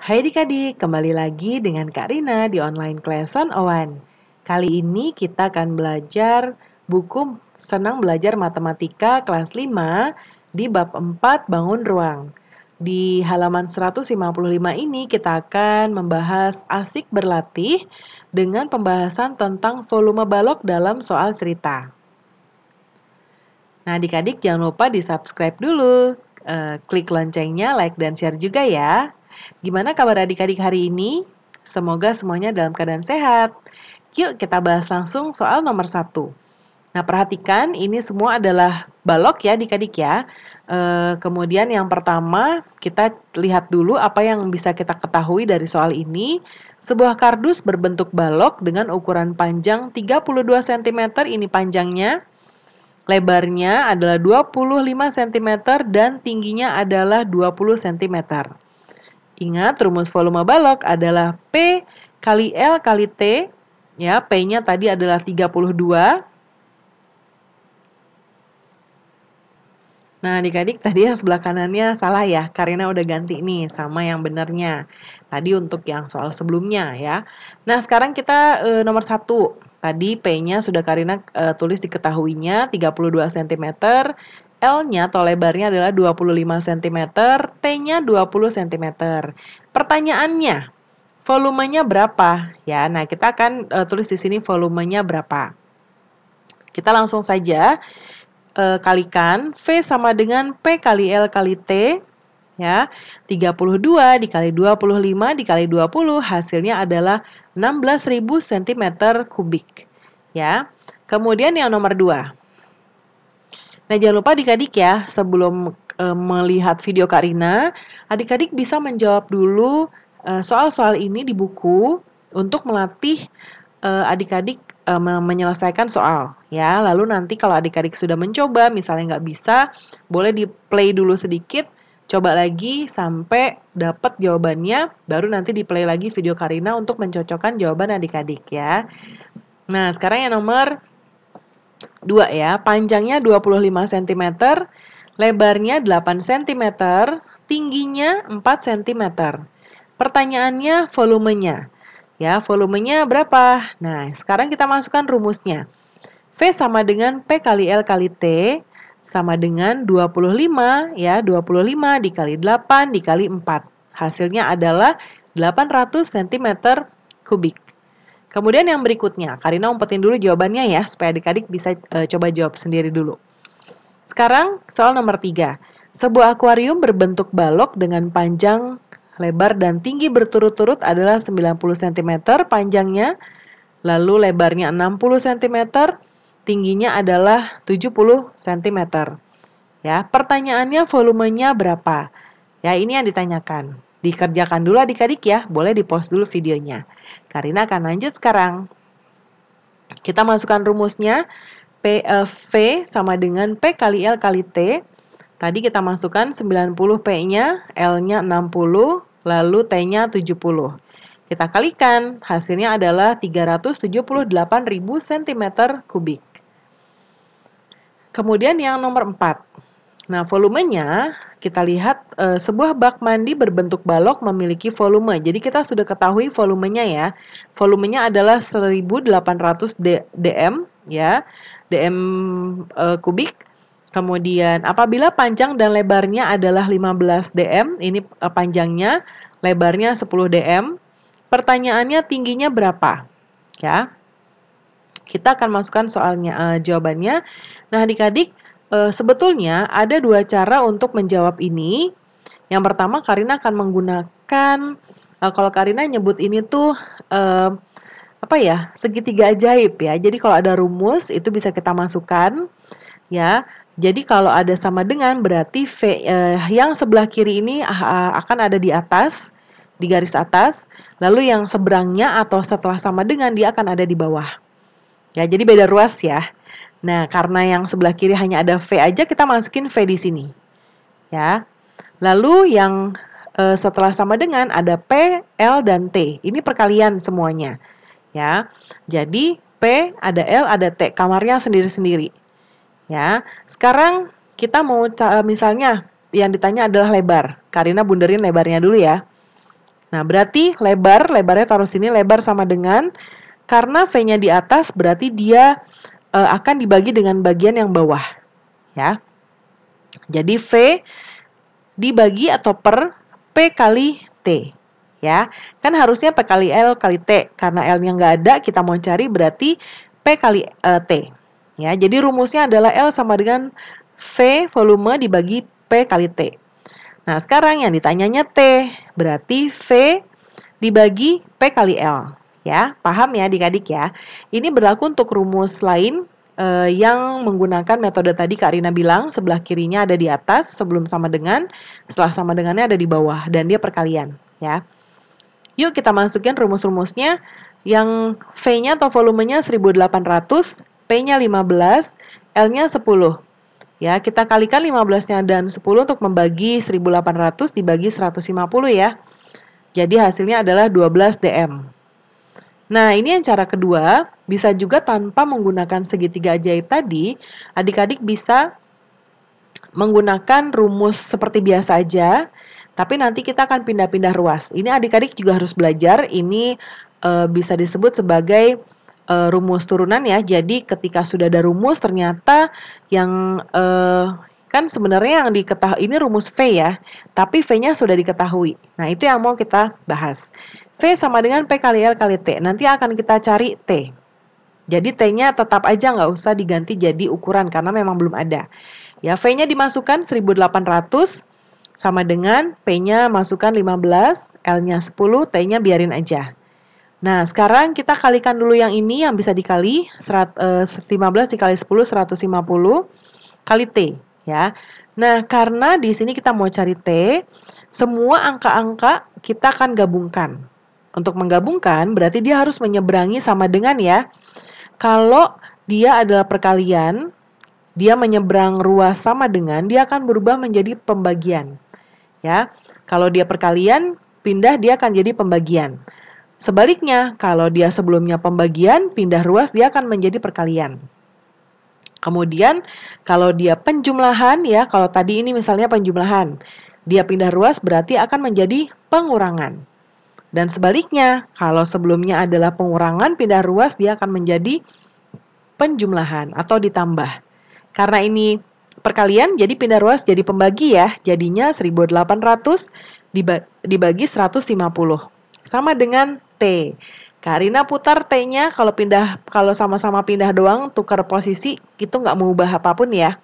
Hai adik-adik, kembali lagi dengan Kak Rina di online class 101. Kali ini kita akan belajar buku Senang Belajar Matematika kelas 5 di bab 4 Bangun Ruang. Di halaman 155 ini kita akan membahas asik berlatih dengan pembahasan tentang volume balok dalam soal cerita. Nah, adik-adik jangan lupa di-subscribe dulu. Klik loncengnya, like dan share juga ya. Gimana kabar adik-adik hari ini? Semoga semuanya dalam keadaan sehat. Yuk kita bahas langsung soal nomor 1. Nah, perhatikan ini semua adalah balok ya adik-adik ya. Kemudian yang pertama kita lihat dulu apa yang bisa kita ketahui dari soal ini. Sebuah kardus berbentuk balok dengan ukuran panjang 32 cm, ini panjangnya. Lebarnya adalah 25 cm dan tingginya adalah 20 cm. Ingat, rumus volume balok adalah P kali L kali T. Ya, P-nya tadi adalah 32. Nah, adik-adik tadi yang sebelah kanannya salah ya. Karina udah ganti nih sama yang benernya. Tadi untuk yang soal sebelumnya ya. Nah, sekarang kita nomor 1. Tadi P-nya sudah Karina tulis diketahuinya 32 cm. L-nya atau lebarnya adalah 25 cm. T-nya 20 cm. Pertanyaannya, volumenya berapa? Ya, nah kita akan tulis di sini volumenya berapa. Kita langsung saja kalikan V sama dengan P kali L kali T ya. 32 dikali 25 dikali 20 hasilnya adalah 16.000 cm kubik ya. Kemudian yang nomor 2. Nah, jangan lupa adik-adik ya, sebelum melihat video Kak Rina, adik-adik bisa menjawab dulu soal-soal ini di buku untuk melatih adik-adik menyelesaikan soal ya. Lalu nanti kalau adik-adik sudah mencoba misalnya nggak bisa, boleh di play dulu sedikit, coba lagi sampai dapat jawabannya, baru nanti di play lagi video Karina untuk mencocokkan jawaban adik-adik ya. Nah, sekarang yang nomor 2 ya, panjangnya 25 cm, lebarnya 8 cm, tingginya 4 cm. Pertanyaannya volumenya. Ya, volumenya berapa? Nah, sekarang kita masukkan rumusnya. V sama dengan P kali L kali T sama dengan 25 ya, 25 dikali 8 dikali 4. Hasilnya adalah 800 cm kubik. Kemudian yang berikutnya, Karina umpetin dulu jawabannya ya, supaya adik-adik bisa coba jawab sendiri dulu. Sekarang soal nomor 3. Sebuah akuarium berbentuk balok dengan panjang, lebar, dan tinggi berturut-turut adalah 90 cm panjangnya, lalu lebarnya 60 cm, tingginya adalah 70 cm. Ya, pertanyaannya volumenya berapa? Ya, ini yang ditanyakan. Dikerjakan dulu adik-adik ya, boleh di-pause dulu videonya. Karina akan lanjut sekarang. Kita masukkan rumusnya, V sama dengan P kali L kali T. Tadi kita masukkan 90 P-nya, L-nya 60, lalu T-nya 70. Kita kalikan, hasilnya adalah 378.000 cm kubik. Kemudian yang nomor 4. Nah, volumenya kita lihat sebuah bak mandi berbentuk balok memiliki volume. Jadi kita sudah ketahui volumenya ya. Volumenya adalah 1800 dm ya, dm kubik. Kemudian apabila panjang dan lebarnya adalah 15 dm, ini panjangnya, lebarnya 10 dm. Pertanyaannya tingginya berapa? Ya. Kita akan masukkan soalnya jawabannya. Nah, adik-adik sebetulnya ada 2 cara untuk menjawab ini. Yang pertama, Karina akan menggunakan, kalau Karina nyebut ini tuh, segitiga ajaib ya. Jadi kalau ada rumus, itu bisa kita masukkan, ya. Jadi kalau ada sama dengan, berarti V yang sebelah kiri ini akan ada di atas, di garis atas. Lalu yang seberangnya atau setelah sama dengan, dia akan ada di bawah. Ya, jadi beda ruas ya. Nah, karena yang sebelah kiri hanya ada V aja, kita masukin V di sini. Ya. Lalu yang setelah sama dengan ada P, L, dan T. Ini perkalian semuanya. Ya. Jadi P, ada L, ada T. Kamarnya sendiri-sendiri. Ya. Sekarang kita mau misalnya yang ditanya adalah lebar. Karina bunderin lebarnya dulu ya. Nah, berarti lebarnya taruh sini, lebar sama dengan, karena V-nya di atas berarti dia akan dibagi dengan bagian yang bawah, ya. Jadi V dibagi atau per P kali T, ya. Kan harusnya P kali L kali T, karena L-nya nggak ada, kita mau cari berarti P kali T. Ya, jadi rumusnya adalah L sama dengan V volume dibagi P kali T. Nah, sekarang yang ditanyanya T, berarti V dibagi P kali L. Ya, paham ya adik-adik ya. Ini berlaku untuk rumus lain yang menggunakan metode tadi Kak Rina bilang, sebelah kirinya ada di atas sebelum sama dengan, setelah sama dengannya ada di bawah, dan dia perkalian. Ya. Yuk kita masukin rumus-rumusnya. Yang V-nya atau volumenya 1800, P-nya 15, L-nya 10. Ya, kita kalikan 15-nya dan 10 untuk membagi 1800 dibagi 150 ya. Jadi hasilnya adalah 12 dm. Nah, ini yang cara kedua, bisa juga tanpa menggunakan segitiga ajaib tadi, adik-adik bisa menggunakan rumus seperti biasa aja, tapi nanti kita akan pindah-pindah ruas. Ini adik-adik juga harus belajar, ini bisa disebut sebagai rumus turunan ya. Jadi ketika sudah ada rumus, ternyata yang kan sebenarnya yang diketahui ini rumus V ya, tapi V-nya sudah diketahui. Nah, itu yang mau kita bahas. V sama dengan P kali L kali T. Nanti akan kita cari T. Jadi T-nya tetap aja nggak usah diganti jadi ukuran karena memang belum ada. Ya, V-nya dimasukkan 1800 sama dengan P-nya masukkan 15, L-nya 10, T-nya biarin aja. Nah, sekarang kita kalikan dulu yang ini yang bisa dikali 15 dikali 10 150 kali T ya. Nah, karena di sini kita mau cari T, semua angka-angka kita akan gabungkan. Untuk menggabungkan berarti dia harus menyeberangi sama dengan ya. Kalau dia adalah perkalian, dia menyeberang ruas sama dengan, dia akan berubah menjadi pembagian. Ya. Kalau dia perkalian, pindah dia akan jadi pembagian. Sebaliknya, kalau dia sebelumnya pembagian, pindah ruas dia akan menjadi perkalian. Kemudian, kalau dia penjumlahan ya, kalau tadi ini misalnya penjumlahan, dia pindah ruas berarti akan menjadi pengurangan. Dan sebaliknya, kalau sebelumnya adalah pengurangan, pindah ruas dia akan menjadi penjumlahan atau ditambah. Karena ini perkalian, jadi pindah ruas jadi pembagi ya. Jadinya 1800 dibagi 150. Sama dengan T. Kak Rina putar T-nya, kalau sama-sama pindah doang, tukar posisi, itu nggak mengubah apapun ya.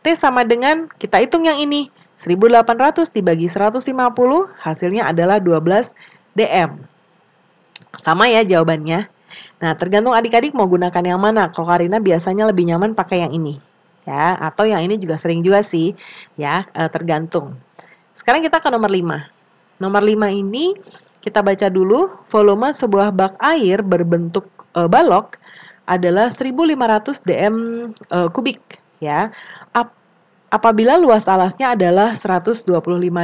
T sama dengan, kita hitung yang ini, 1800 dibagi 150, hasilnya adalah 12 dm. Sama ya jawabannya. Nah, tergantung adik-adik mau gunakan yang mana. Kalau Karina biasanya lebih nyaman pakai yang ini. Ya, atau yang ini juga sering juga sih. Ya, tergantung. Sekarang kita ke nomor 5. Nomor 5 ini kita baca dulu. Volume sebuah bak air berbentuk balok adalah 1500 dm kubik. Ya. Apabila luas alasnya adalah 125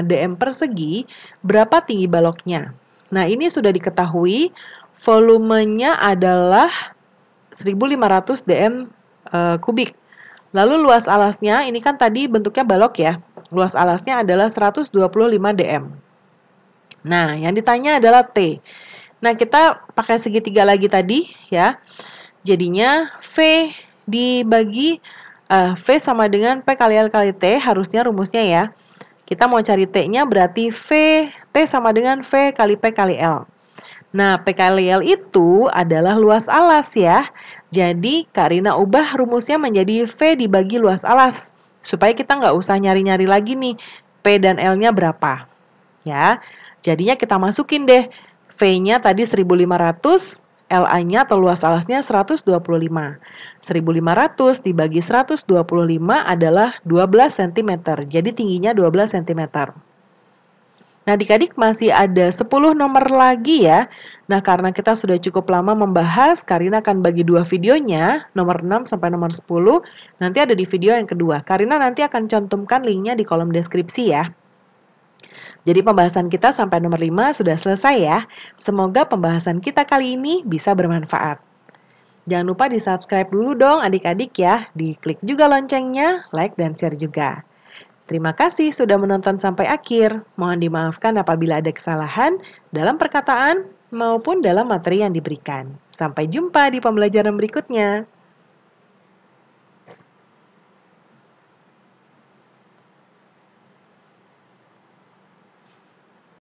dm persegi, berapa tinggi baloknya? Nah, ini sudah diketahui volumenya adalah 1500 dm kubik. Lalu luas alasnya, ini kan tadi bentuknya balok ya. Luas alasnya adalah 125 dm. Nah, yang ditanya adalah T. Nah, kita pakai segitiga lagi tadi ya. Jadinya V dibagi V sama dengan P kali L kali T, harusnya rumusnya ya. Kita mau cari T-nya berarti T sama dengan V kali P kali L. Nah, P kali L itu adalah luas alas ya. Jadi, Kak Rina ubah rumusnya menjadi V dibagi luas alas. Supaya kita nggak usah nyari-nyari lagi nih, P dan L-nya berapa. Ya, jadinya kita masukin deh. V-nya tadi 1500, LA-nya atau luas alasnya 125. 1500 dibagi 125 adalah 12 cm. Jadi tingginya 12 cm. Nah, adik-adik masih ada 10 nomor lagi ya. Nah, karena kita sudah cukup lama membahas, Karina akan bagi 2 videonya, nomor 6 sampai nomor 10. Nanti ada di video yang kedua. Karina nanti akan cantumkan linknya di kolom deskripsi ya. Jadi pembahasan kita sampai nomor 5 sudah selesai ya. Semoga pembahasan kita kali ini bisa bermanfaat. Jangan lupa di-subscribe dulu dong adik-adik ya. Diklik juga loncengnya, like dan share juga. Terima kasih sudah menonton sampai akhir. Mohon dimaafkan apabila ada kesalahan dalam perkataan maupun dalam materi yang diberikan. Sampai jumpa di pembelajaran berikutnya.